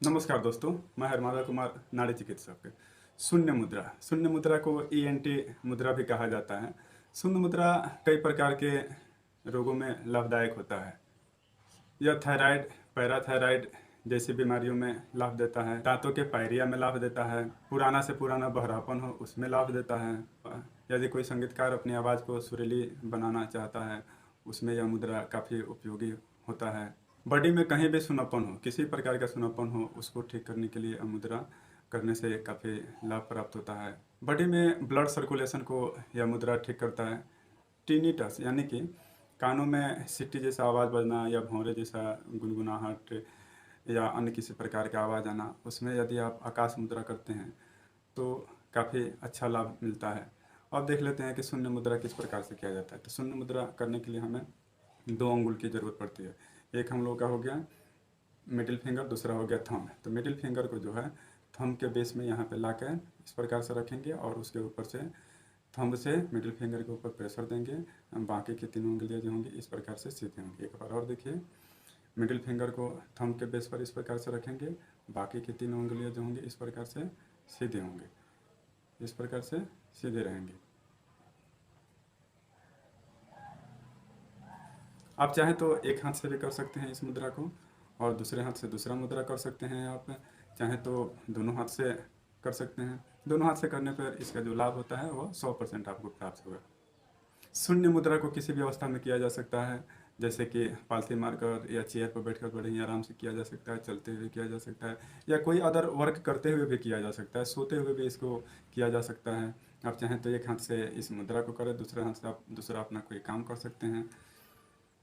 नमस्कार दोस्तों, मैं हरमादा कुमार, नाड़ी चिकित्सक। शून्य मुद्रा को ईएनटी मुद्रा भी कहा जाता है। शून्य मुद्रा कई प्रकार के रोगों में लाभदायक होता है। यह थायराइड, पैराथायराइड जैसी बीमारियों में लाभ देता है। दांतों के पायरिया में लाभ देता है। पुराना से पुराना बहरापन हो उसमें लाभ देता है। यदि कोई संगीतकार अपनी आवाज़ को सुरीली बनाना चाहता है, उसमें यह मुद्रा काफ़ी उपयोगी होता है। बॉडी में कहीं भी सुनापन हो, किसी प्रकार का सुनापन हो, उसको ठीक करने के लिए यह मुद्रा करने से काफ़ी लाभ प्राप्त होता है। बॉडी में ब्लड सर्कुलेशन को यह मुद्रा ठीक करता है। टिनिटस यानी कि कानों में सीटी जैसा आवाज़ बजना या भौंरे जैसा गुनगुनाहट या अन्य किसी प्रकार का आवाज़ आना, उसमें यदि आप आकाश मुद्रा करते हैं तो काफ़ी अच्छा लाभ मिलता है। अब देख लेते हैं कि शून्य मुद्रा किस प्रकार से किया जाता है। तो शून्य मुद्रा करने के लिए हमें 2 अंगुल की ज़रूरत पड़ती है। एक हम लोग का हो गया मिडिल फिंगर, दूसरा हो गया थंब। तो मिडिल फिंगर को जो है थंब के बेस में यहाँ पे ला कर इस प्रकार से रखेंगे और उसके ऊपर से थंब से मिडिल फिंगर के ऊपर प्रेशर देंगे। बाकी की तीनों उंगलियाँ जो होंगी इस प्रकार से सीधे होंगी। एक बार और देखिए, मिडिल फिंगर को थंब के बेस पर इस प्रकार से रखेंगे, बाकी की तीनों उंगलियाँ जो होंगी इस प्रकार से सीधे होंगे, इस प्रकार से सीधे रहेंगे। आप चाहें तो एक हाथ से भी कर सकते हैं इस मुद्रा को और दूसरे हाथ से दूसरा मुद्रा कर सकते हैं। आप चाहें तो दोनों हाथ से कर सकते हैं। दोनों हाथ से करने पर इसका जो लाभ होता है वो 100% आपको प्राप्त होगा। शून्य मुद्रा को किसी भी अवस्था में किया जा सकता है, जैसे कि पालथी मारकर या चेयर पर बैठकर बड़े ही आराम से किया जा सकता है, चलते हुए किया जा सकता है, या कोई अदर वर्क करते हुए भी किया जा सकता है, सोते हुए भी इसको किया जा सकता है। आप चाहें तो एक हाथ से इस मुद्रा को करें, दूसरे हाथ से आप दूसरा अपना कोई काम कर सकते हैं।